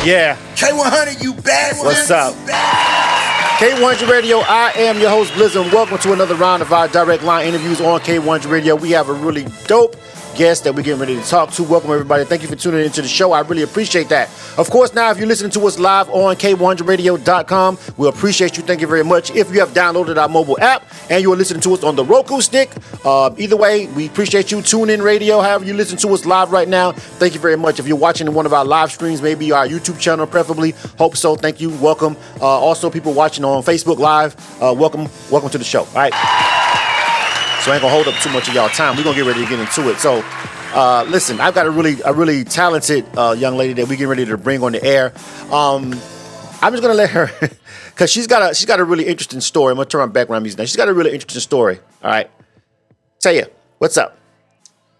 Yeah. K100, you bastard. What's up? K100 Radio, I am your host, Blizzard. Welcome to another round of our direct line interviews on K100 Radio. We have a really dope guest that we're getting ready to talk to. Welcome, everybody. Thank you for tuning into the show. I really appreciate that. Of course, now, if you're listening to us live on K100Radio.com, we appreciate you. Thank you very much. If you have downloaded our mobile app and you are listening to us on the Roku stick, either way, we appreciate you. Tune in radio, however you listen to us live right now. Thank you very much. If you're watching one of our live streams, maybe our YouTube channel, preferably, hope so. Thank you. Welcome. Also, people watching on Facebook Live, welcome to the show. All right. So I ain't gonna hold up too much of y'all time. We're gonna get ready to get into it. So, listen, I've got a really talented young lady that we get ready to bring on the air. I'm just gonna let her, cause she's got a really interesting story. I'm gonna turn on background music now. She's got a really interesting story. All right, Taya, what's up?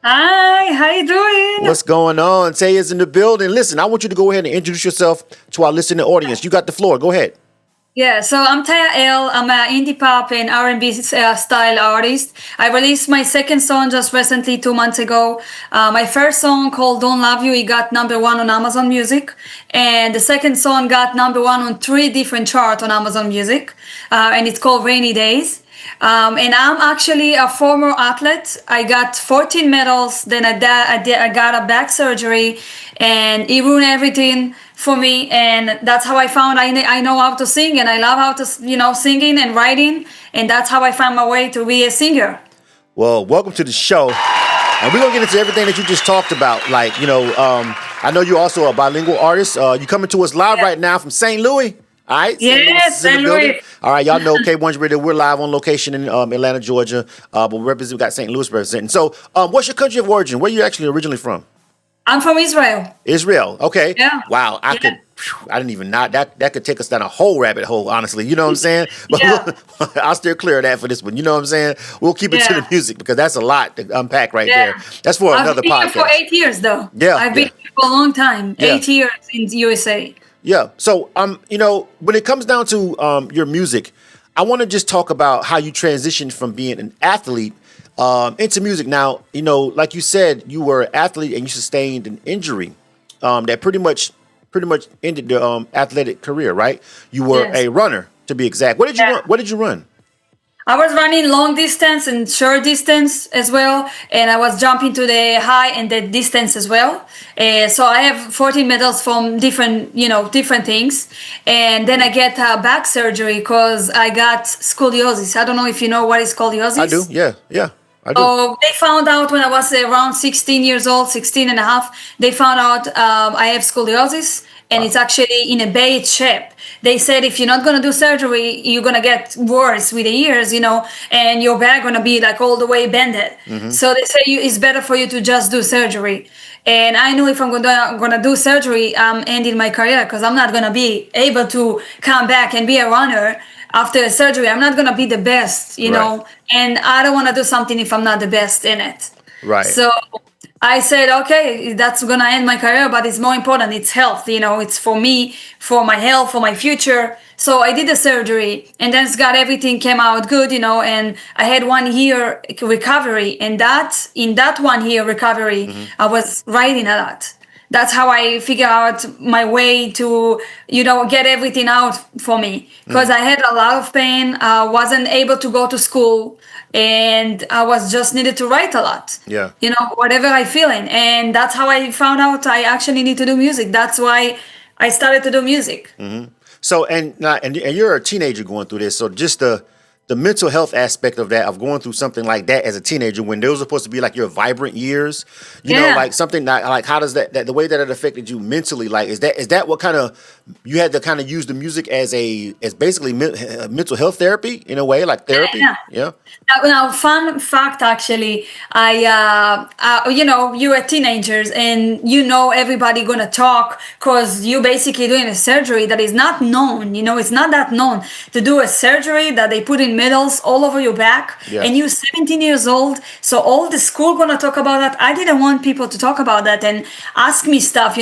Hi, how you doing? What's going on? Taya's in the building. Listen, I want you to go ahead and introduce yourself to our listening audience. You got the floor. Go ahead. Yeah, so I'm Taya Elle. I'm an indie pop and R&B style artist. I released my second song just recently, 2 months ago. My first song called Don't Love You, it got #1 on Amazon Music. And the second song got #1 on 3 different charts on Amazon Music. And it's called Rainy Days. And I'm actually a former athlete. I got 14 medals. Then I got a back surgery and it ruined everything for me. And that's how I found I know how to sing, and I love how to, singing and writing. And that's how I found my way to be a singer. Well, welcome to the show. And we're going to get into everything that you just talked about. Like, I know you're also a bilingual artist. You coming to us live right now from St. Louis. All right. Yes, St. Louis. All right, y'all know K100 Radio. We're live on location in Atlanta, Georgia. But we got St. Louis representing. So, what's your country of origin? Where are you actually originally from? I'm from Israel. Israel. Okay. Yeah. Wow. I didn't even know that could take us down a whole rabbit hole, honestly. You know what I'm saying? But I'll steer clear of that for this one. You know what I'm saying? We'll keep it to the music because that's a lot to unpack right there. That's for another podcast. I've been here for 8 years, though. Yeah. I've been here for a long time. 8 years in the USA. Yeah. So, when it comes down to your music, I want to just talk about how you transitioned from being an athlete into music. Now, like you said, you were an athlete and you sustained an injury that pretty much ended your athletic career, right? You were a runner, to be exact. What did you run? What did you run? I was running long distance and short distance as well, and I was jumping to the high and the distance as well. So I have 14 medals from different things. And then I get a back surgery because I got scoliosis. I don't know if you know what is scoliosis. I do, yeah. I do. So they found out when I was around 16 years old, 16 and a half, they found out I have scoliosis. And it's actually in a bad shape. They said if you're not gonna do surgery, you're gonna get worse with the years, and your back gonna be like all the way bended. Mm-hmm. So they say it's better for you to just do surgery. And I knew if I'm gonna do surgery, I'm ending my career because I'm not gonna be able to come back and be a runner after a surgery. I'm not gonna be the best, know. And I don't wanna do something if I'm not the best in it. Right. So I said, okay, that's going to end my career, but it's more important. It's health, it's for me, for my health, for my future. So I did the surgery and then everything came out good, and I had 1 year recovery. And in that 1 year recovery, I was writing a lot. That's how I figure out my way to, get everything out for me. Because I had a lot of pain. I wasn't able to go to school. And I was just needed to write a lot. Yeah. Whatever I feeling. And that's how I found out I actually need to do music. That's why I started to do music. Mm-hmm. So, and you're a teenager going through this. So just the mental health aspect of that, of going through something like that as a teenager, when those are supposed to be like your vibrant years, like something like how does that the way that it affected you mentally, like is that what kind of you had to kind of use the music as basically mental health therapy in a way, like therapy? Yeah. Now, fun fact, actually, you are teenagers and everybody gonna talk because you basically doing a surgery that is not known. It's not that known to do a surgery that they put in medals all over your back, and you're 17 years old. So all the school gonna talk about that. I didn't want people to talk about that and ask me stuff,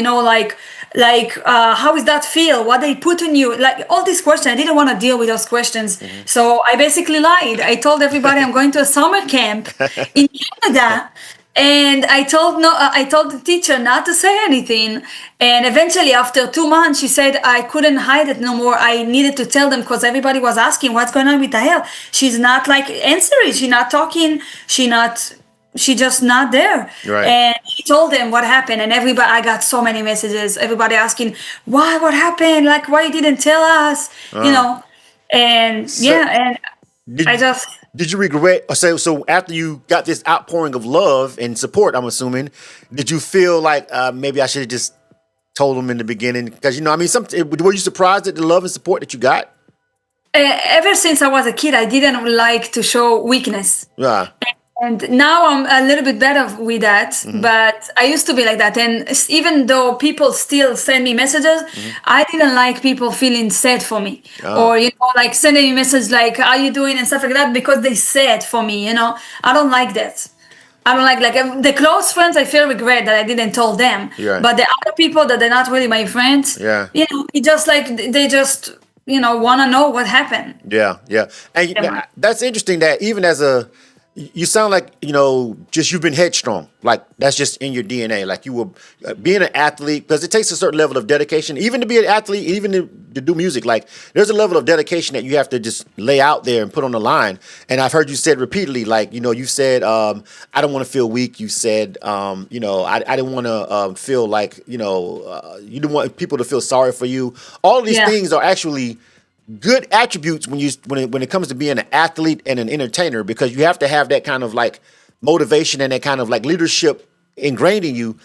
how does that feel? What they put on you? Like all these questions. I didn't want to deal with those questions. Mm-hmm. So I basically lied. I told everybody I'm going to a summer camp in Canada And I told the teacher not to say anything. And eventually, after 2 months, she said I couldn't hide it no more. I needed to tell them because everybody was asking what's going on with Tahel. She's not like answering. She's not talking. She just not there. Right. And he told them what happened, and everybody. I got so many messages. Everybody asking why, what happened, like why you didn't tell us, And and Did, I just. did you regret? So after you got this outpouring of love and support, I'm assuming, did you feel like maybe I should have just told them in the beginning? Because I mean, were you surprised at the love and support that you got? Ever since I was a kid, I didn't like to show weakness. Yeah. And now I'm a little bit better with that, but I used to be like that. And even though people still send me messages, I didn't like people feeling sad for me, or like sending me messages like "How you doing?" and stuff like that because they sad for me. I don't like that. I don't like the close friends. I feel regret that I didn't tell them, Right. but the other people that they're not really my friends, Yeah. it just like they just want to know what happened. Yeah, yeah. And that's interesting that even as you sound like, just you've been headstrong. Like that's just in your DNA. Like you were being an athlete, because it takes a certain level of dedication, even to be an athlete, even to do music. Like there's a level of dedication that you have to just lay out there and put on the line. And I've heard you said repeatedly, like, you said, I don't want to feel weak. You said, I didn't want to feel like, you didn't want people to feel sorry for you. All of these things are actually good attributes when it comes to being an athlete and an entertainer, because you have to have that kind of like motivation and that kind of like leadership ingrained in you.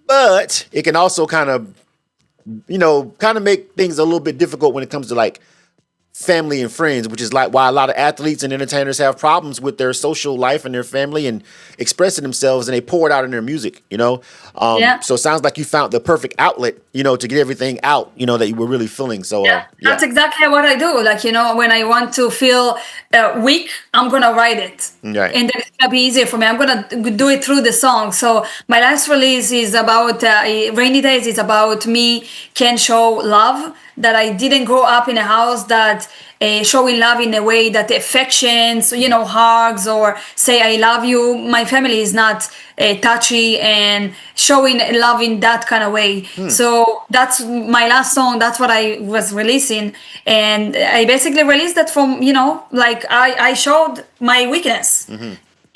But it can also kind of make things a little bit difficult when it comes to like family and friends, which is like why a lot of athletes and entertainers have problems with their social life and their family and expressing themselves, and they pour it out in their music, So it sounds like you found the perfect outlet, to get everything out, that you were really feeling. So that's exactly what I do. Like, when I want to feel weak, I'm going to write it. Right. And then it's going to be easier for me. I'm going to do it through the song. So my last release is about Rainy Days. It's about me can show love, that I didn't grow up in a house that showing love in a way that affections, hugs or say I love you. My family is not touchy and showing love in that kind of way. So that's my last song. That's what I was releasing. And I basically released that from, like I showed my weakness.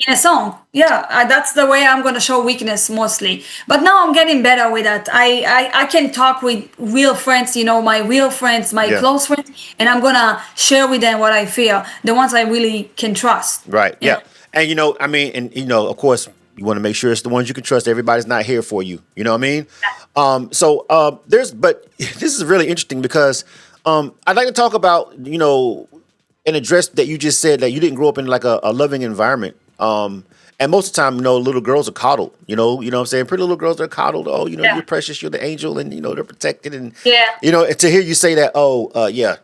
In a song. That's the way I'm going to show weakness mostly. But now I'm getting better with that. I can talk with real friends, my real friends, my close friends, and I'm going to share with them what I feel, the ones I really can trust. Right. Yeah. And, of course, you want to make sure it's the ones you can trust. Everybody's not here for you. You know what I mean? But this is really interesting because I'd like to talk about, an address that you just said that you didn't grow up in like a loving environment. And most of the time, little girls are coddled, you know what I'm saying? Pretty little girls are coddled. Oh, you're precious, you're the angel, and, they're protected. And, to hear you say that,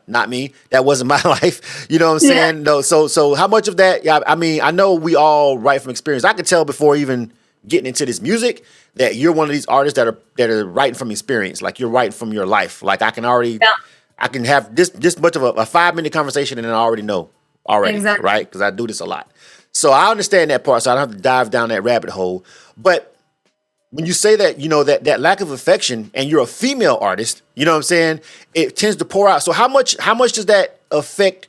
not me. That wasn't my life. You know what I'm saying? No. So how much of that, I mean, I know we all write from experience. I could tell before even getting into this music that you're one of these artists that are writing from experience. Like you're writing from your life. Like I can already, I can have this much of a 5-minute conversation and I already know already, exactly. Right? Because I do this a lot. So I understand that part, so I don't have to dive down that rabbit hole. But when you say that, that lack of affection, and you're a female artist, you know what I'm saying, it tends to pour out. So how much does that affect,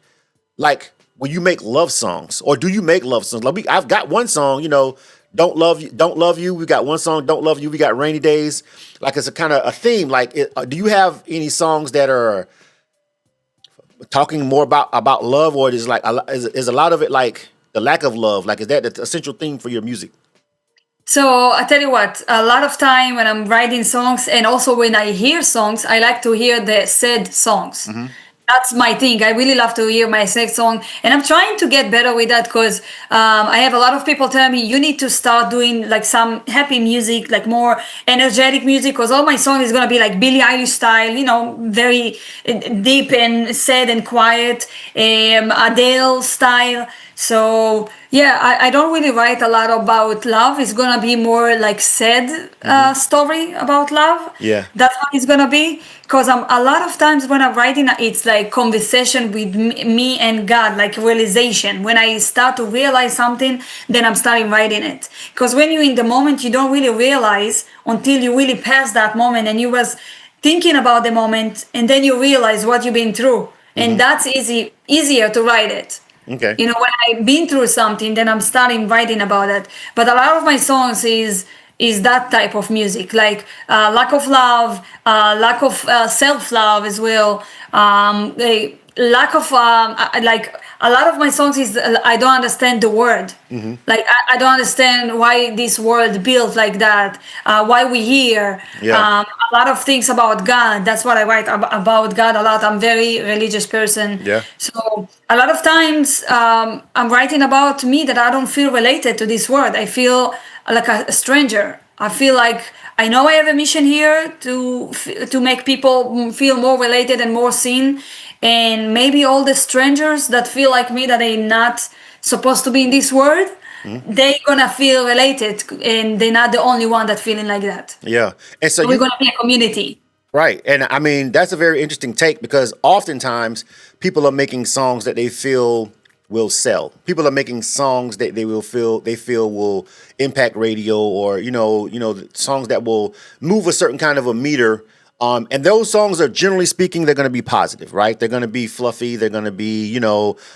like, when you make love songs? Or do you make love songs? Like I've got one song, Don't Love You. We got one song, Don't Love You. We got Rainy Days. Like it's a kind of a theme. Like, do you have any songs that are talking more about love, or is like is a lot of it like the lack of love? Like, is that the essential theme for your music? So I tell you what, a lot of time when I'm writing songs, and also when I hear songs, I like to hear the sad songs. That's my thing. I really love to hear my sad song, and I'm trying to get better with that because I have a lot of people telling me you need to start doing like some happy music, like more energetic music, because all my song is gonna be like Billie Eilish style, very deep and sad and quiet, Adele style. So yeah, I don't really write a lot about love. It's gonna be more like sad story about love. Yeah. That's what it's gonna be. Because a lot of times when I'm writing, it's like conversation with me and God, like realization. When I start to realize something, then I'm starting writing it. Because when you're in the moment, you don't really realize until you really pass that moment and you was thinking about the moment, and then you realize what you've been through, and that's easier to write it. Okay. You know, when I've been through something, then I'm starting writing about it. But a lot of my songs is that type of music, like lack of love, lack of self love as well. A lack of like a lot of my songs is I don't understand the word. Like I don't understand why this world built like that. Why we here. Yeah. A lot of things about God. That's what I write about God a lot. I'm very religious person. Yeah. So a lot of times I'm writing about me that I don't feel related to this world. I feel like a stranger. I feel like I know I have a mission here to make people feel more related and more seen. And maybe all the strangers that feel like me that they're not supposed to be in this world, they gonna feel related, and they're not the only one that feeling like that. Yeah. And so We're gonna be a community. right. And I mean, that's a very interesting take because oftentimes people are making songs that they feel will sell. People are making songs that they feel will impact radio or, songs that will move a certain kind of a meter. And those songs are generally speaking, they're going to be positive, right? They're going to be fluffy. They're going to be,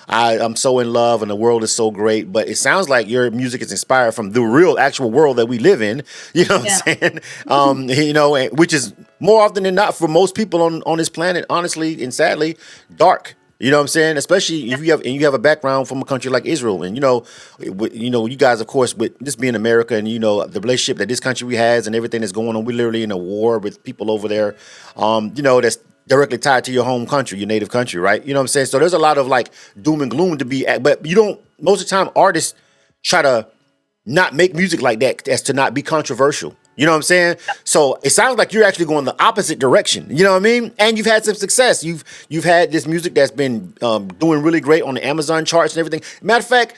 I'm so in love and the world is so great. But it sounds like your music is inspired from the real actual world that we live in, you know what I'm saying? Which is more often than not for most people on this planet, honestly and sadly, dark. You know what I'm saying? Especially if you have a background from a country like Israel, and you guys, of course, with this being America, and the relationship that this country has, and everything that's going on, we're literally in a war with people over there. That's directly tied to your home country, your native country, right? You know what I'm saying? So there's a lot of like doom and gloom to be at, but you don't. Most of the time, artists try to not make music like that as to not be controversial. You know what I'm saying? So it sounds like you're actually going the opposite direction. You know what I mean? And you've had some success. You've had this music that's been doing really great on the Amazon charts and everything. Matter of fact,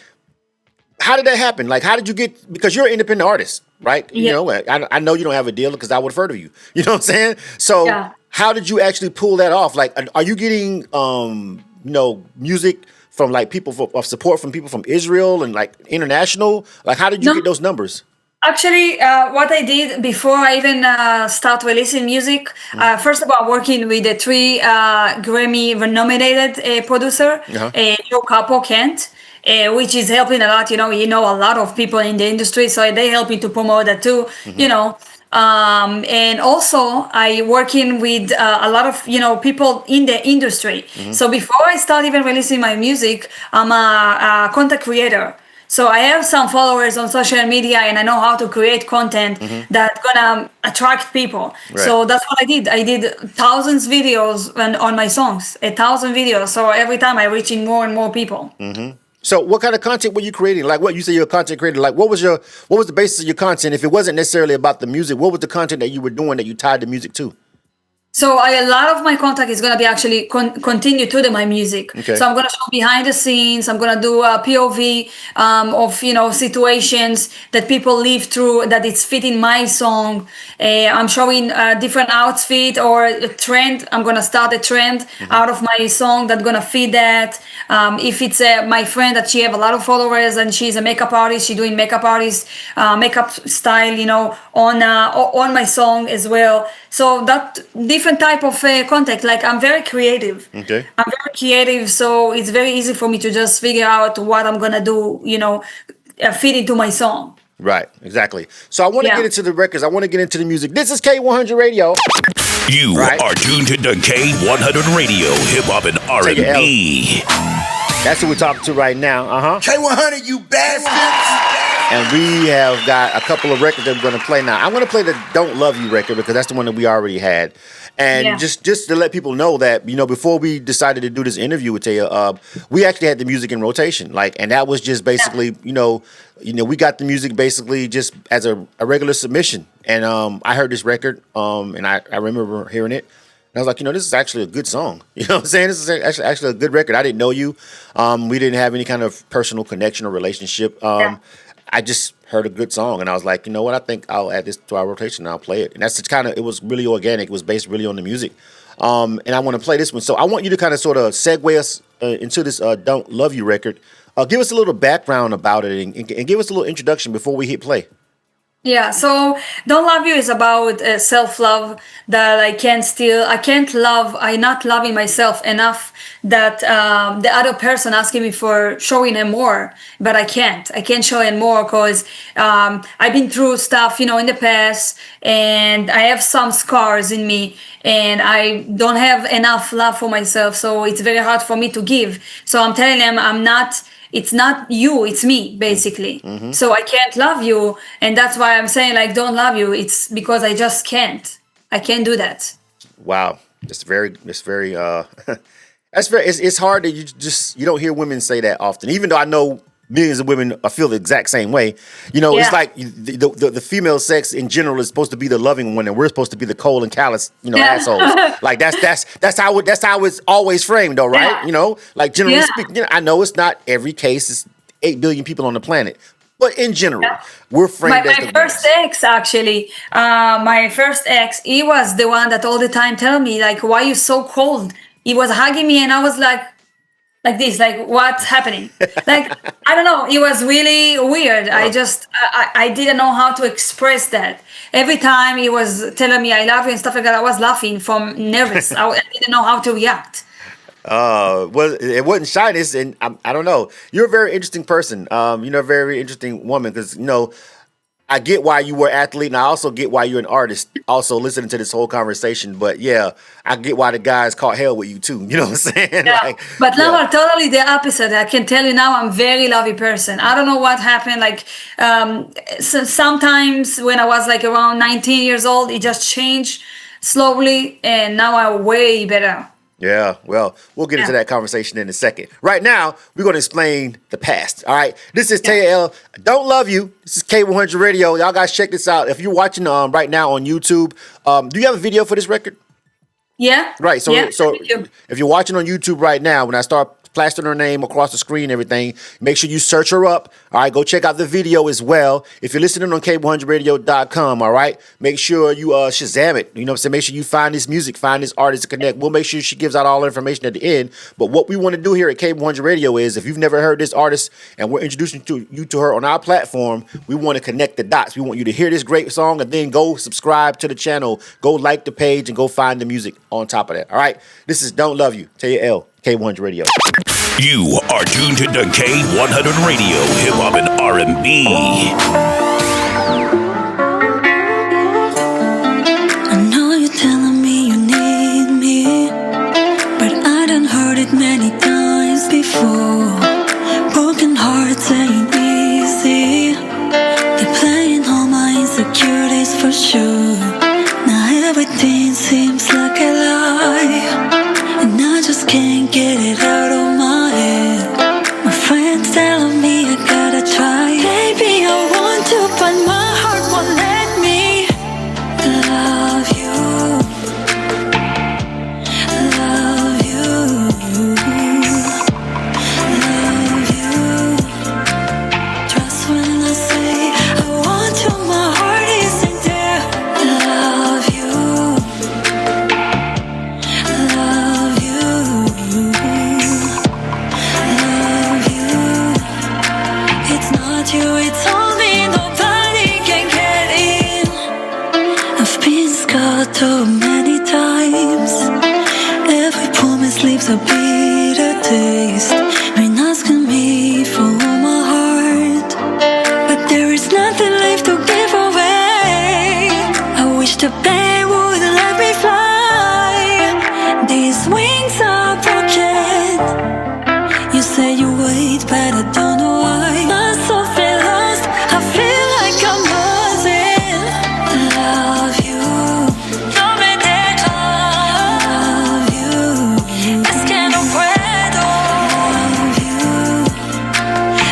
how did that happen? Like, how did you get? Because you're an independent artist, right? Yeah. I know you don't have a deal because I would have heard of you. You know what I'm saying? So how did you actually pull that off? Like, are you getting music from like people of support from people from Israel and like international? Like, how did you get those numbers? Actually, what I did before I even start releasing music, first of all, working with the three Grammy-nominated producer, Joe Capo Kent, which is helping a lot. A lot of people in the industry, so they help me to promote that too. And also I working with a lot of people in the industry. So before I start even releasing my music, I'm a content creator. So I have some followers on social media, and I know how to create content that's gonna attract people. Right. So that's what I did. I did thousands videos on my songs, 1,000 videos. So every time I'm reaching more and more people. So what kind of content were you creating? Like what you say you're a content creator. Like what was the basis of your content? If it wasn't necessarily about the music, what was the content that you were doing that you tied the music to? So a lot of my contact is gonna be actually continue to my music. Okay. So I'm gonna show behind the scenes. I'm gonna do a POV of situations that people live through that it's fitting my song. I'm showing a different outfit or a trend. I'm gonna start a trend out of my song that's gonna fit that. If it's my friend that she have a lot of followers and she's a makeup artist, she doing makeup style, on my song as well. So that different type of contact. Like I'm very creative. Okay. I'm very creative, so it's very easy for me to just figure out what I'm gonna do. Fit into my song. Right. Exactly. So I want to get into the records. I want to get into the music. This is K100 Radio. You are tuned to K100 Radio, hip hop and R&B. That's who we're talking to right now. K100, you bastards! And we have got a couple of records that we're going to play now. I'm going to play the Don't Love You record because that's the one that we already had. And just to let people know that, before we decided to do this interview with Taya, we actually had the music in rotation. And that was just basically, we got the music basically just as a regular submission. And I heard this record and I remember hearing it. I was like, this is actually a good song. You know what I'm saying? This is actually a good record. I didn't know you. We didn't have any kind of personal connection or relationship. I just heard a good song, and I was like, you know what? I think I'll add this to our rotation, and I'll play it. And that's just it was really organic. It was based really on the music. And I want to play this one. So I want you to kind of sort of segue us into this Don't Love You record. Give us a little background about it and give us a little introduction before we hit play. Yeah, so Don't Love You is about self-love that I'm not loving myself enough that the other person asking me for showing him more, but I can't show him more because I've been through stuff, in the past, and I have some scars in me, and I don't have enough love for myself, so it's very hard for me to give. So I'm telling him it's not you, it's me, basically. Mm-hmm. So I can't love you. And that's why I'm saying, like, don't love you. It's because I just can't. I can't do that. Wow. It's very, that's very, it's hard that you don't hear women say that often, even though I know millions of women feel the exact same way. It's like the female sex in general is supposed to be the loving one, and we're supposed to be the cold and callous, assholes. Like that's how it's always framed, though, right? Yeah. Like generally speaking, I know it's not every case. It's 8 billion people on the planet, but in general, we're framed as the my first ex, actually, he was the one that all the time tell me, like, why you so cold? He was hugging me, and I was like this, like, what's happening? Like, I don't know. It was really weird. I didn't know how to express that. Every time he was telling me I love you and stuff like that, I was laughing from nervous. I didn't know how to react. Well, it wasn't shyness, and I don't know. You're a very interesting person. A very interesting woman, because I get why you were an athlete, and I also get why you're an artist. Also, listening to this whole conversation, but I get why the guys caught hell with you too. You know what I'm saying? Yeah. But now I'm totally the opposite. I can tell you now, I'm a very loving person. I don't know what happened. Like, so sometimes when I was like around 19 years old, it just changed slowly, and now I'm way better. Yeah, well, we'll get into that conversation in a second. Right now, we're going to explain the past. All right, this is Taya Elle. Don't Love You. This is K100 Radio. Y'all guys check this out. If you're watching right now on YouTube, do you have a video for this record? Yeah. Right. So if you're watching on YouTube right now, when I start plastering her name across the screen and everything, make sure you search her up. All right, go check out the video as well. If you're listening on K100radio.com, all right, make sure you Shazam it. You know what I'm saying? Make sure you find this music, find this artist to connect. We'll make sure she gives out all the information at the end. But what we want to do here at K100 Radio is, if you've never heard this artist and we're introducing you to her on our platform, we want to connect the dots. We want you to hear this great song and then go subscribe to the channel, go like the page, and go find the music on top of that. All right, this is Don't Love You, Taya Elle, K100 Radio. You are tuned to K100 Radio, hip hop and R&B. I know you're telling me you need me, but I done heard it many times before. Broken hearts ain't easy. They're playing all my insecurities for sure. Now everything seems like a lie, and I just can't get it out of my head. My friends telling me I gotta try. Baby, I want to, but my heart won't let me love you. Love you. Love you. Trust when I say I want you, my heart isn't there. Love you. Love you. Love you. It's not you, it's all me. Nobody can get in. I've been scarred too many times. Every promise leaves a bitter taste. Been asking me for my heart, but there is nothing left to give away. I wish the pain would let me fly. These wings are broken. You say you wait, but I don't know why. My soul feel lost, I feel like I'm losing. Love you. No me dejo. Love you. Es que no puedo. Love you.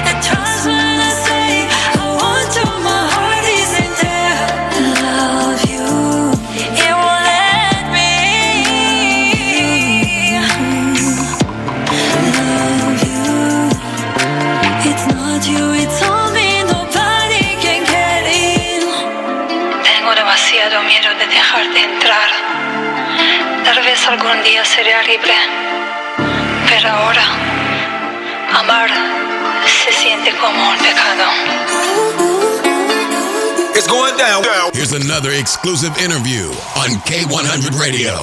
And trust when I say I want you, my heart isn't there. Love you. tengo demasiado miedo de dejarte entrar. Tal vez algún día seré libre, pero ahora amar se siente como un pecado. It's going down. Here's another exclusive interview on K100 Radio.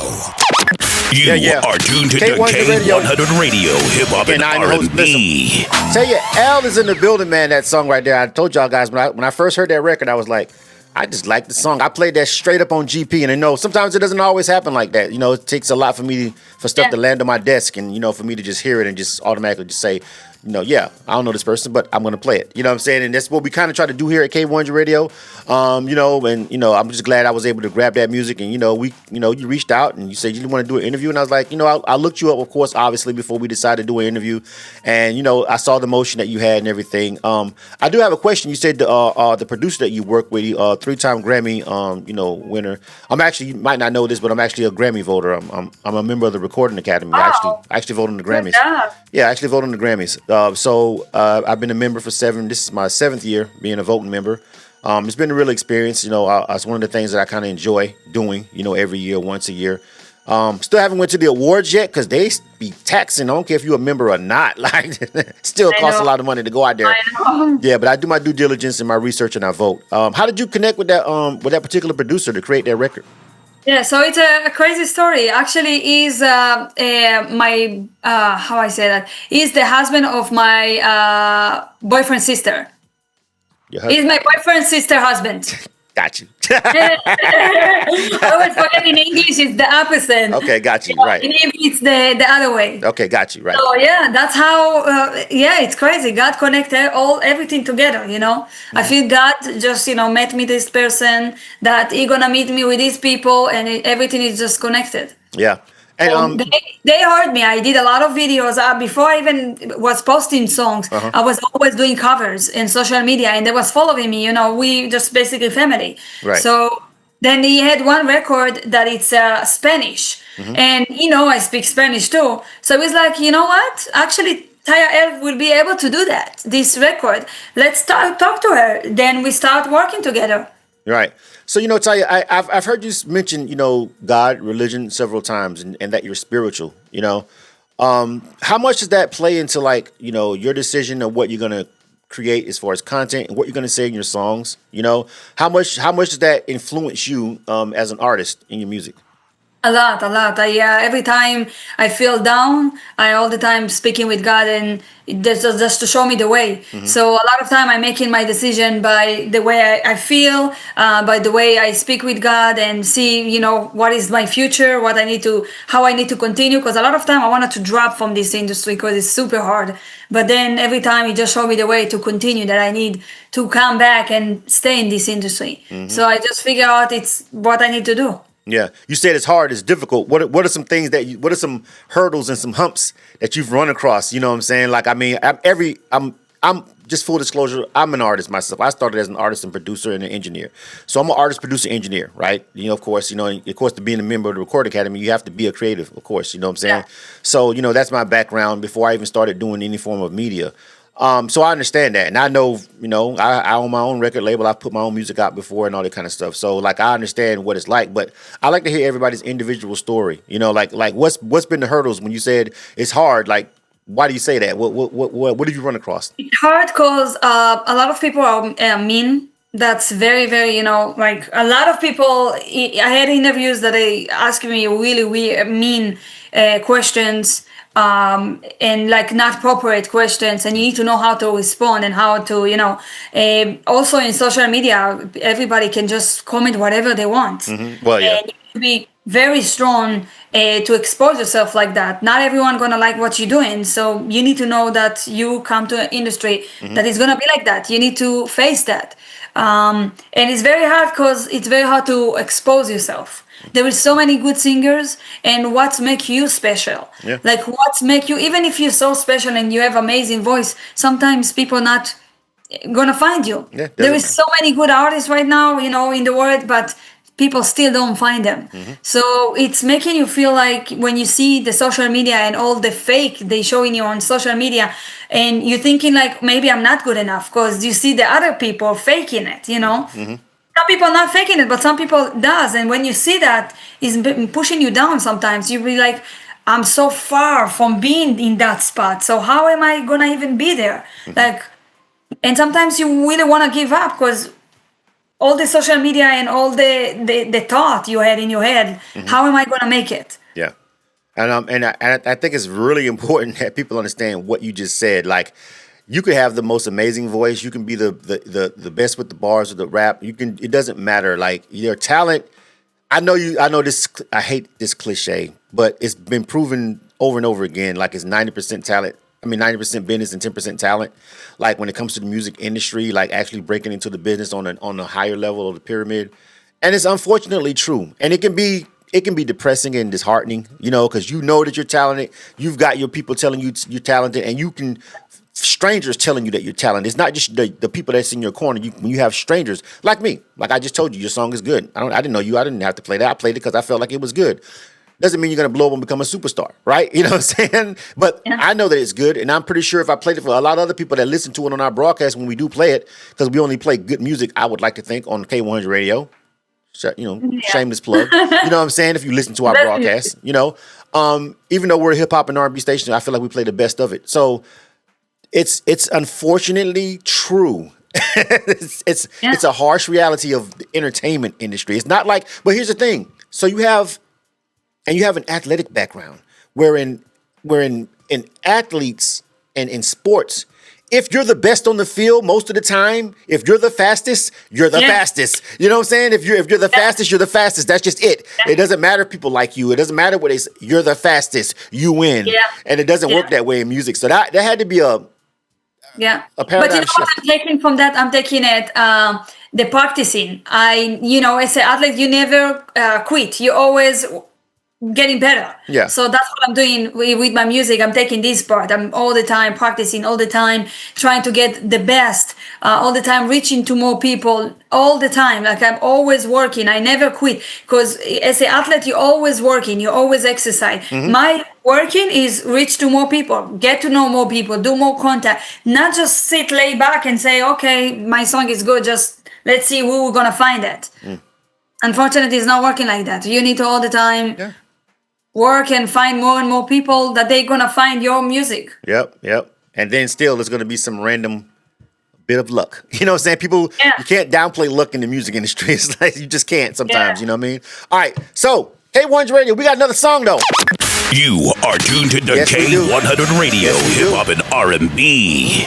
You are tuned to the K100 Radio, Hip Hop and R&B. Taya Elle is in the building, man. That song right there. I told y'all guys when I first heard that record, I was like, I just like the song. I played that straight up on GP, and I know sometimes it doesn't always happen like that. You know, it takes a lot for stuff to land on my desk, and for me to just hear it and just automatically just say, yeah, I don't know this person, but I'm gonna play it. You know what I'm saying? And that's what we kind of try to do here at K100 Radio. I'm just glad I was able to grab that music, and you reached out and you said you want to do an interview, and I was like, I looked you up, of course, obviously before we decided to do an interview, and I saw the motion that you had and everything. I do have a question. You said the producer that you work with, 3-time Grammy, winner. I'm actually, you might not know this, but I'm actually a Grammy voter. I'm a member of the Recording Academy. Wow. I actually vote on the Grammys. job. Yeah, I actually vote on the Grammys. I've been a member for 7. This is my 7th year being a voting member. It's been a real experience. It's one of the things that I kind of enjoy doing. Every year, once a year. Still haven't went to the awards yet because they be taxing. I don't care if you're a member or not. Like, still costs a lot of money to go out there. I know. Yeah, but I do my due diligence and my research and I vote. How did you connect with that particular producer to create that record? Yeah, so it's a crazy story. Actually, is my how I say that? Is the husband of my boyfriend's sister. He's my boyfriend's sister husband. Got you. I always forget in English it's the opposite. Okay, got you. Right. In English it's the other way. Okay, got you. Right. So yeah, that's how. It's crazy. God connected everything together. Mm-hmm. I feel God just met me this person that He gonna meet me with these people, and everything is just connected. Yeah. And they heard me. I did a lot of videos before I even was posting songs. I was always doing covers in social media, and they was following me. We just basically family. Right. So then he had one record that it's Spanish, and I speak Spanish too. So it's like, you know what? Actually, Taya Elle will be able to do that. This record. Let's talk to her. Then we start working together. Right. So, Taya, I've heard you mention, God, religion several times and that you're spiritual, How much does that play into your decision of what you're going to create as far as content and what you're going to say in your songs? How much does that influence you as an artist in your music? A lot. Every time I feel down, I all the time speaking with God, and just to show me the way. So a lot of time I'm making my decision by the way I feel, by the way I speak with God, and see, what is my future, how I need to continue. Because a lot of time I wanted to drop from this industry because it's super hard. But then every time He just showed me the way to continue, that I need to come back and stay in this industry. So I just figure out it's what I need to do. Yeah, you said it's hard, it's difficult. What are some things what are some hurdles and some humps that you've run across? You know what I'm saying? Like, I mean, I'm just full disclosure, I'm an artist myself. I started as an artist and producer and an engineer. So I'm an artist, producer, engineer, right? Of course, to being a member of the Recording Academy, you have to be a creative, of course, you know what I'm saying? Yeah. So, that's my background before I even started doing any form of media. So I understand that. And I know, I own my own record label. I've put my own music out before and all that kind of stuff. So I understand what it's like, but I like to hear everybody's individual story. What's been the hurdles when you said it's hard? Like, why do you say that? What did you run across? It's hard because a lot of people are mean. That's very, very, a lot of people, I had interviews that they asked me really weird, mean questions. And not appropriate questions, and you need to know how to respond and how to, also in social media, everybody can just comment whatever they want. Well, yeah. And you need to be very strong to expose yourself like that. Not everyone gonna like what you're doing, so you need to know that you come to an industry that is gonna be like that. You need to face that, and it's very hard because it's very hard to expose yourself. There is so many good singers, and what make you special? Yeah. Like what make you, even if you're so special and you have amazing voice, sometimes people not gonna find you. Yeah, there is so many good artists right now, in the world, but people still don't find them. So it's making you feel like when you see the social media and all the fake they showing you on social media, and you're thinking like, maybe I'm not good enough because you see the other people faking it, some people are not faking it, but some people does. And when you see that, it's pushing you down sometimes. You be like, I'm so far from being in that spot. So how am I gonna even be there? Like, and sometimes you really want to give up because all the social media and all the thought you had in your head, how am I gonna make it? Yeah. And I think it's really important that people understand what you just said. Like, you could have the most amazing voice. You can be the best with the bars or the rap. You can. It doesn't matter. Like, your talent. I know this. I hate this cliche, but it's been proven over and over again. Like, it's 90% talent. 90% business and 10% talent. Like, when it comes to the music industry, like actually breaking into the business on a higher level of the pyramid, and it's unfortunately true. And it can be depressing and disheartening, because you know that you're talented. You've got your people telling you you're talented, and you can strangers telling you that you're talented. It's not just the people that's in your corner. When you have strangers like me, like I just told you, your song is good. I didn't know you. I didn't have to play that. I played it because I felt like it was good. Doesn't mean you're going to blow up and become a superstar, right? You know what I'm saying? But Yeah. I know that it's good, and I'm pretty sure if I played it for a lot of other people that listen to it on our broadcast when we do play it, because we only play good music, I would like to think, on K100 Radio. Shameless plug. You know what I'm saying? If you listen to our Definitely. broadcast, even though we're a hip hop and R&B station, I feel like we play the best of it. So it's unfortunately true. It's a harsh reality of the entertainment industry. It's not like, but here's the thing. So you have an athletic background, wherein in athletes and in sports, if you're the best on the field most of the time, if you're the fastest, you're the fastest. You know what I'm saying? If you're the fastest, you're the fastest. That's just it. It doesn't matter if people like you. It doesn't matter what they say. You're the fastest. You win. Yeah. And it doesn't work that way in music. So that had to be a Yeah. paradigm But you know what shift. I'm taking from that? I'm taking it the practicing. As an athlete, you never quit. You always getting better. Yeah. So that's what I'm doing with my music. I'm taking this part. I'm all the time practicing, all the time trying to get the best, all the time reaching to more people, all the time. Like, I'm always working. I never quit, because as an athlete, you're always working. You always exercise. My working is reach to more people, get to know more people, do more contact, not just sit lay back and say, okay, my song is good. Just let's see who we're gonna find it. Unfortunately, it's not working like that. You need to all the time work and find more and more people that they're gonna find your music. Yep. And then still, there's going to be some random bit of luck. You know what I'm saying? People, you can't downplay luck in the music industry. It's like you just can't sometimes. Yeah. You know what I mean? All right. So, K100 Radio, we got another song though. You are tuned to Yes, we do. K100 Radio, Yes, we do. hip hop and R&B.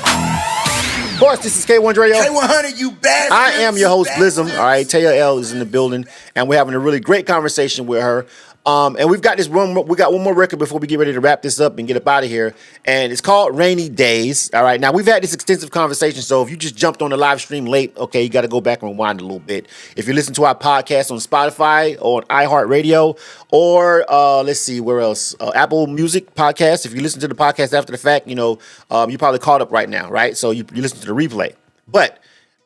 Of course, this is K100 Radio. K100, you bastard. I am your host, Blizzum. All right, Taya Elle is in the building, and we're having a really great conversation with her. And we've got we got one more record before we get ready to wrap this up and get up out of here. And it's called Rainy Days. All right. Now, we've had this extensive conversation. So if you just jumped on the live stream late, okay, you got to go back and rewind a little bit. If you listen to our podcast on Spotify or on iHeartRadio or let's see, where else? Apple Music podcast. If you listen to the podcast after the fact, you probably caught up right now, right? So you listen to the replay. But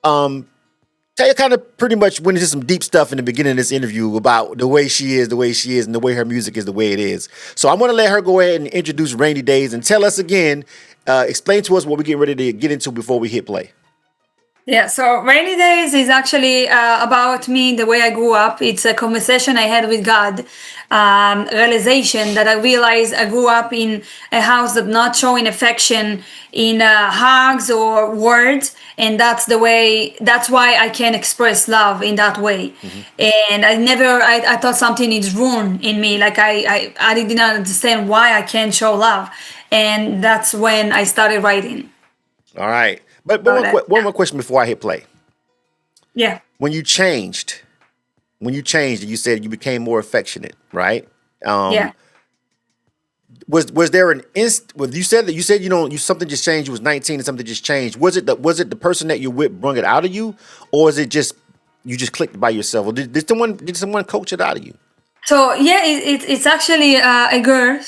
Taya kind of pretty much went into some deep stuff in the beginning of this interview about the way she is, and the way her music is the way it is. So I'm going to let her go ahead and introduce Rainy Days and tell us again, explain to us what we're getting ready to get into before we hit play. Yeah, so Rainy Days is actually about me, the way I grew up. It's a conversation I had with God, realization that I realized I grew up in a house that not showing affection in hugs or words, and that's why I can express love in that way. And I thought something is wrong in me, like I did not understand why I can't show love, and that's when I started writing. All right. But one more question before I hit play. Yeah. When you changed, you said you became more affectionate, right? Yeah. Was there an you said something just changed. You was 19 and something just changed. Was it the person that you with brought it out of you, or is it just you just clicked by yourself, or did someone coach it out of you? So yeah, it's actually a girl.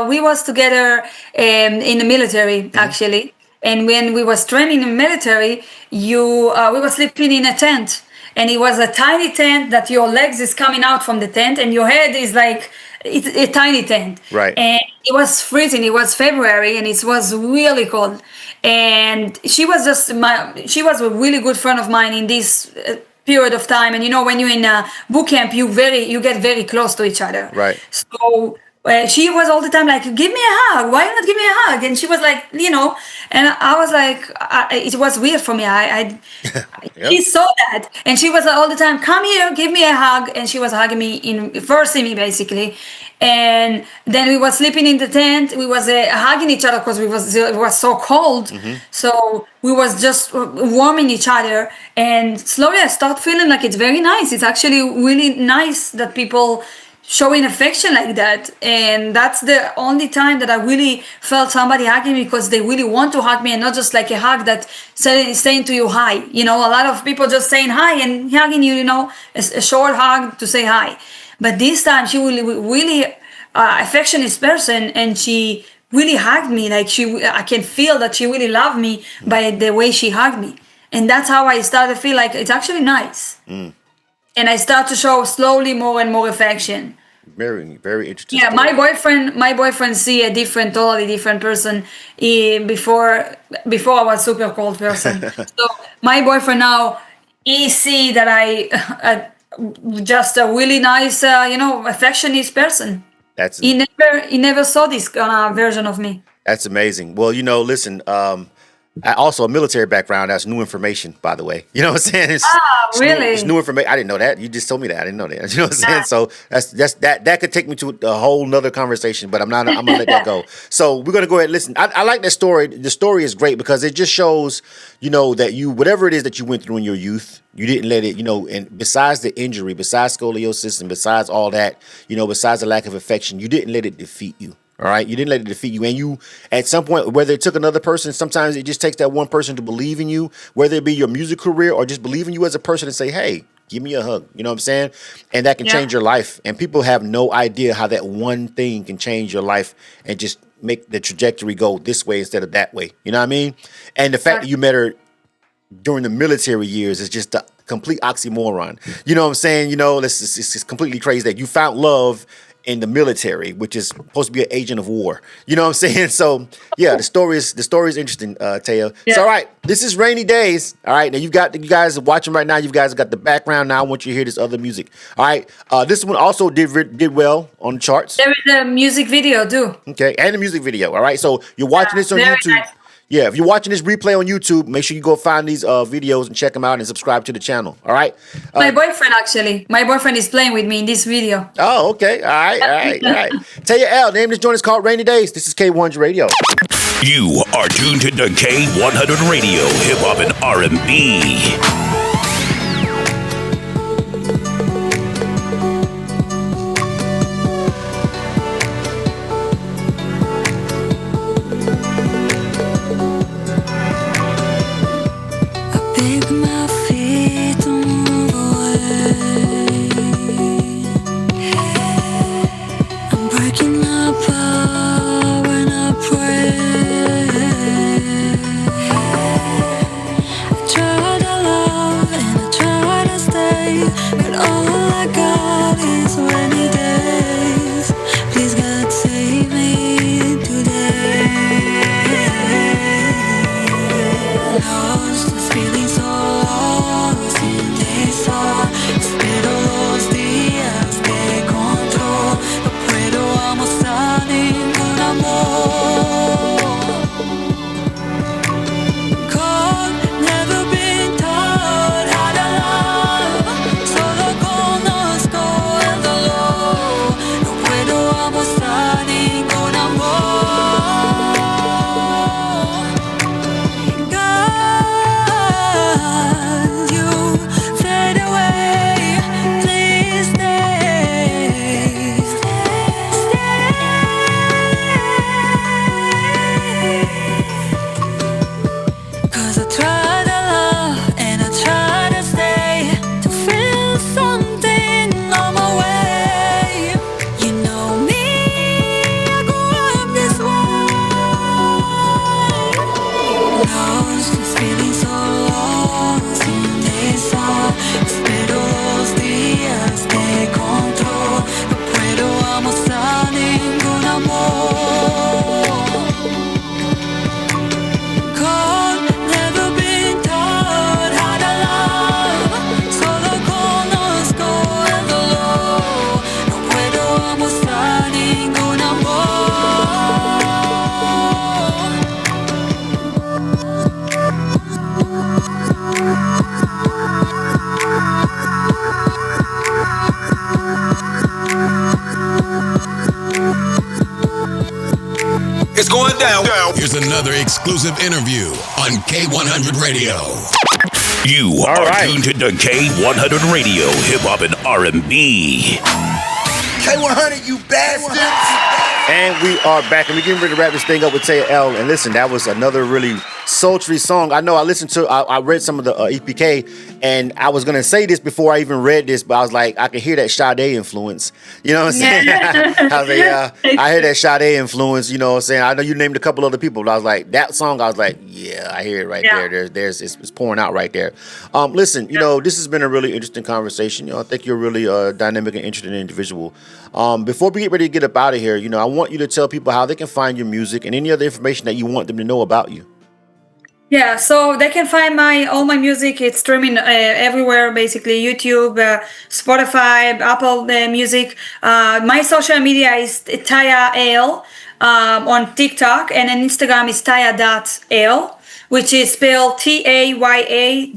We was together in the military actually, and when we was training in the military, we were sleeping in a tent, and it was a tiny tent that your legs is coming out from the tent, and your head is like it's a tiny tent. Right. And it was freezing. It was February, and it was really cold. And she was a really good friend of mine in this period of time. And when you're in a boot camp, you get very close to each other. Right. So she was all the time like, give me a hug. Why not give me a hug? And she was like, and I was like, it was weird for me. Yep. She saw that, and she was all the time, come here, give me a hug. And she was hugging me, forcing me basically. And then we were sleeping in the tent. We was hugging each other because it was so cold. So we was just warming each other. And slowly I start feeling like it's very nice. It's actually really nice that people showing affection like that. And that's the only time that I really felt somebody hugging me because they really want to hug me, and not just like a hug that saying to you hi. A lot of people just saying hi and hugging you, a short hug to say hi. But this time she really affectionate person, and she really hugged me. Like I can feel that she really loved me by the way she hugged me. And that's how I started to feel like it's actually nice. And I start to show slowly more and more affection. Very, very interesting. Yeah, story. my boyfriend see a totally different person before I was super cold person. So my boyfriend now, he see that I just a really nice, affectionate person. He never saw this version of me. That's amazing. Well, listen, also a military background. That's new information, by the way. You know what I'm saying? Really? It's new information. I didn't know that. You just told me that. I didn't know that. You know what I'm saying? So that could take me to a whole nother conversation, but I'm gonna let that go. So we're gonna go ahead and listen. I like that story. The story is great because it just shows, that whatever it is that you went through in your youth, you didn't let it, and besides the injury, besides scoliosis, and besides all that, besides the lack of affection, you didn't let it defeat you. All right. You didn't let it defeat you. And you, at some point, whether it took another person, sometimes it just takes that one person to believe in you, whether it be your music career or just believe in you as a person and say, hey, give me a hug. You know what I'm saying? And that can change your life. And people have no idea how that one thing can change your life and just make the trajectory go this way instead of that way. You know what I mean? And the fact that you met her during the military years is just a complete oxymoron. You know what I'm saying? It's completely crazy that you found love in the military, which is supposed to be an agent of war. You know what I'm saying? So yeah, the story is interesting, Taya. Yeah. So all right, this is Rainy Days. All right, now you guys are watching right now. You guys got the background. Now I want you to hear this other music. All right, this one also did well on the charts. There is a music video too. Okay, and a music video. All right, so you're watching this on very YouTube. nice. Yeah, if you're watching this replay on YouTube, make sure you go find these videos and check them out and subscribe to the channel. All right. My boyfriend is playing with me in this video. Oh, okay. All right. Taya Elle, name of this joint is called Rainy Days. This is K100 Radio. You are tuned to K100 Radio, hip hop and R&B. Pick my feet on the way. I'm breaking apart when I pray. I try to love and I try to stay, but all I got is rainy days. Please God save me today. Lost, this feeling so lost in this all. Espero los días de control. No puedo almorzar ningún amor. Cold, never been taught how to love. Solo conozco el dolor. Here's another exclusive interview on K100 Radio. You All are right. tuned to K100 Radio, hip hop and R&B. K100, you bastards. And we are back, and we're getting ready to wrap this thing up with Taya Elle. And listen, that was another really sultry song. I know I read some of the EPK, and I was going to say this before I even read this, but I was like, I can hear that Sade influence. You know what I'm saying? I was like, yeah, I hear that Sade influence, you know what I'm saying? I know you named a couple other people, but I was like, that song, I was like, yeah, I hear it right there. It's pouring out right there. Listen, you know, this has been a really interesting conversation. You know, I think you're really dynamic and interesting individual. Before we get ready to get up out of here, you know, I want you to tell people how they can find your music and any other information that you want them to know about you. Yeah, so they can find all my music. It's streaming everywhere, basically YouTube, Spotify, Apple Music. My social media is Taya Elle on TikTok, and on Instagram is Taya.Elle, which is spelled TAYA.ELLE.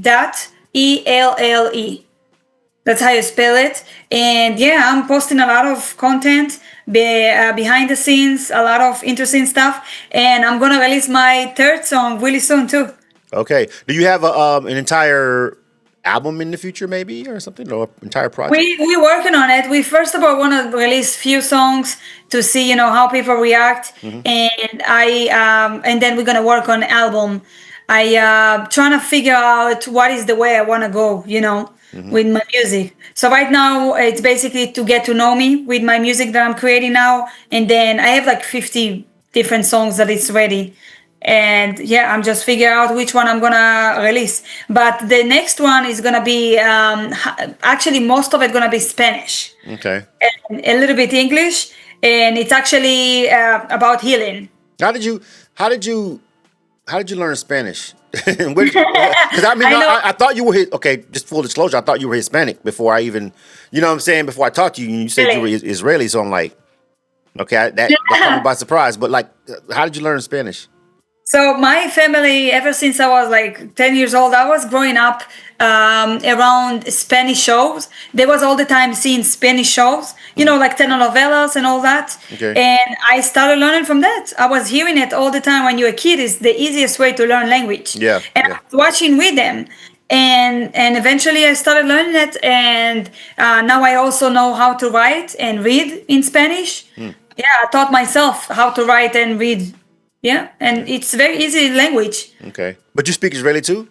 That's how you spell it. And yeah, I'm posting a lot of content behind the scenes, a lot of interesting stuff. And I'm going to release my third song really soon too. Okay. Do you have an entire album in the future maybe or something, or entire project? We're working on it. We first of all want to release few songs to see, you know, how people react. And and then we're going to work on album. Trying to figure out what is the way I want to go, you know, with my music. So right now it's basically to get to know me with my music that I'm creating now. And then I have like 50 different songs that it's ready. And yeah, I'm just figuring out which one I'm gonna release. But the next one is gonna be actually most of it gonna be Spanish. Okay. And a little bit English. And it's actually about healing. How did you learn Spanish? Because I thought you were okay. Just full disclosure, I thought you were Hispanic before I even, you know what I'm saying. Before I talked to you, you said you were Israeli, so I'm like, okay, that caught me by surprise. But like, how did you learn Spanish? So my family, ever since I was like 10 years old, I was growing up around Spanish shows. They was all the time seeing Spanish shows, you know, like telenovelas and all that. Okay. And I started learning from that. I was hearing it all the time. When you're a kid, it's the easiest way to learn language. Yeah. And I was watching with them. And eventually I started learning it. And now I also know how to write and read in Spanish. Yeah, I taught myself how to write and read. Yeah, and it's very easy language. Okay. But you speak Israeli too?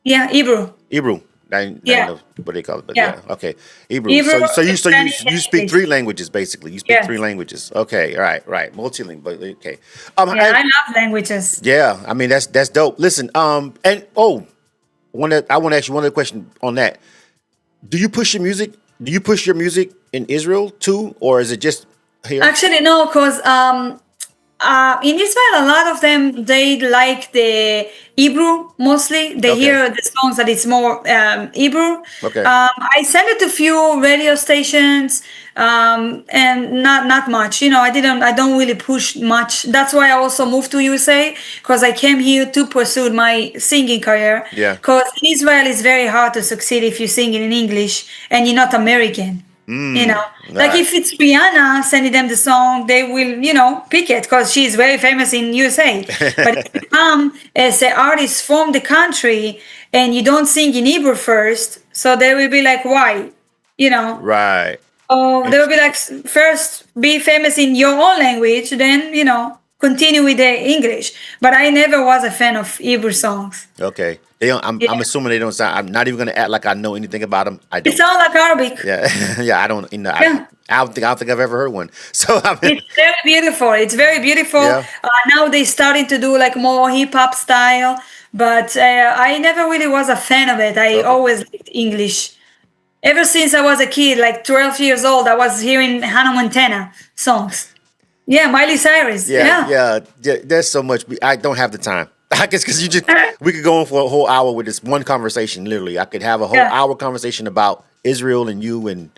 Yeah, Hebrew. Hebrew. I know what they call it, but yeah. Okay. Hebrew. So you speak three languages basically. You speak three languages. Okay, right. Multilingual. Okay. I love languages. Yeah, I mean that's dope. Listen, I want to ask you one other question on that. Do you push your music in Israel too, or is it just here? Actually, no, because in Israel, a lot of them, they like the Hebrew mostly. They hear the songs that it's more Hebrew. Okay. I sent it to few radio stations, and not much. You know, I don't really push much. That's why I also moved to USA, because I came here to pursue my singing career. Yeah. Because in Israel, it's very hard to succeed if you sing in English and you're not American. You know, like if it's Rihanna sending them the song, they will, you know, pick it because she's very famous in USA. But if you come as an artist from the country and you don't sing in Hebrew first, so they will be like, why? You know? Right. Oh, they will be like, first be famous in your own language, then, you know, continue with the English. But I never was a fan of Hebrew songs. Okay. I'm assuming they don't sound. I'm not even going to act like I know anything about them. I don't. It sounds like Arabic. Yeah, yeah. I don't. You know, I don't think I've ever heard one. So I mean, it's very beautiful. It's very beautiful. Yeah. Now they're starting to do like more hip hop style, but I never really was a fan of it. I always liked English. Ever since I was a kid, like 12 years old, I was hearing Hannah Montana songs. Yeah, Miley Cyrus. Yeah. There's so much. I don't have the time. I guess because we could go on for a whole hour with this one conversation. Literally, I could have a whole hour conversation about Israel and you and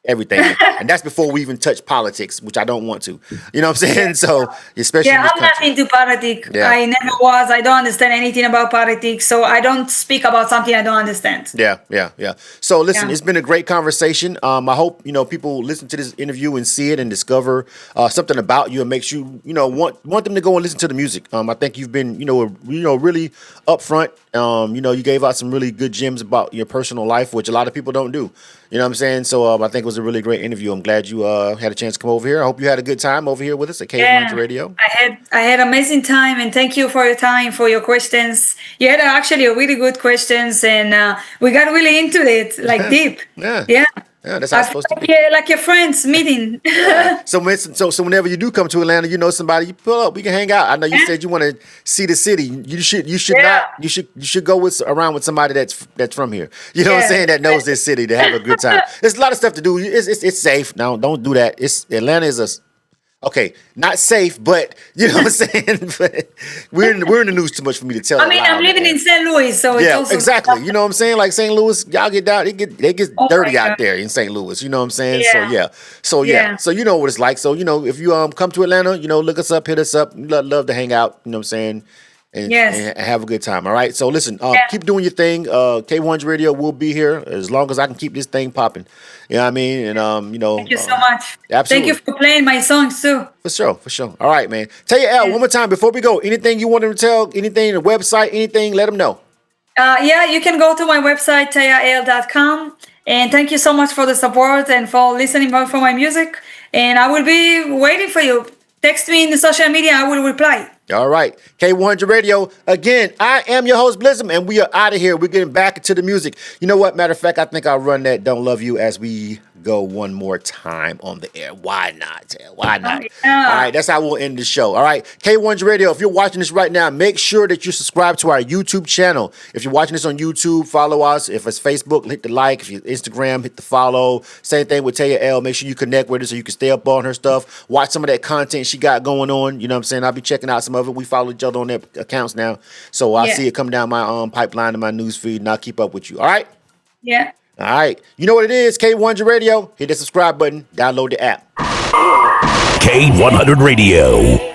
everything. And that's before we even touch politics, which I don't want to. You know what I'm saying? So, especially in Yeah, this I'm not country. into politics. Yeah. I never was. I don't understand anything about politics, so I don't speak about something I don't understand. Yeah. So listen, Yeah. it's been a great conversation. I hope people listen to this interview and see it and discover something about you and makes you want them to go and listen to the music. I think you've been really upfront. You gave out some really good gems about your personal life, which a lot of people don't do. You know what I'm saying? So I think it was a really great interview. I'm glad you had a chance to come over here. I hope you had a good time over here with us at K100 Radio. I had amazing time, and thank you for your time, for your questions. You had actually a really good questions, and we got really into it, like deep. Yeah. Yeah. Yeah, that's how I it's feel supposed to like, be. like your friends meeting. So whenever you do come to Atlanta, you know somebody, you pull up, we can hang out. I know you said you want to see the city. You should Yeah. not. You should go around with somebody that's from here. You know what I'm Yeah. saying? That knows this city to have a good time. There's a lot of stuff to do. It's safe. Now don't do that. Atlanta is not safe, but you know what I'm saying. But we're in the news too much for me to tell. I mean, I'm living in St. Louis, so it's Yeah, also exactly. You know what I'm saying? Like St. Louis, y'all get down. It gets Oh my dirty out God. there in St. Louis. You know what I'm saying? Yeah. So Yeah. So you know what it's like. So if you come to Atlanta, look us up, hit us up. We love to hang out. You know what I'm saying? And, Yes. and have a good time. All right. So listen, Yeah. keep doing your thing. K100 Radio will be here as long as I can keep this thing popping. You know what I mean? And Thank you so much. absolutely. Thank you for playing my songs too. For sure. All right, man. Taya Elle, one more time before we go. Anything you want them to tell? Anything, the website, anything? Let them know. Yeah, you can go to my website, tayaelle.com. And thank you so much for the support and for listening for my music. And I will be waiting for you. Text me in the social media. I will reply. All right. K100 Radio. Again, I am your host, Blizzum, and we are out of here. We're getting back into the music. You know what? Matter of fact, I think I'll run that Don't Love You as we go one more time on the air. Why not? Why not? Yeah. All right. That's how we'll end the show. All right. K100 Radio. If you're watching this right now, make sure that you subscribe to our YouTube channel. If you're watching this on YouTube, follow us. If it's Facebook, hit the like. If you're Instagram, hit the follow. Same thing with Taya Elle. Make sure you connect with her so you can stay up on her stuff. Watch some of that content she got going on. You know what I'm saying? I'll be checking out some of it. We follow each other on their accounts now. So I see it come down my pipeline in my news feed, and I'll keep up with you. All right? Yeah. All right. You know what it is, K100 Radio. Hit the subscribe button. Download the app. K100 Radio.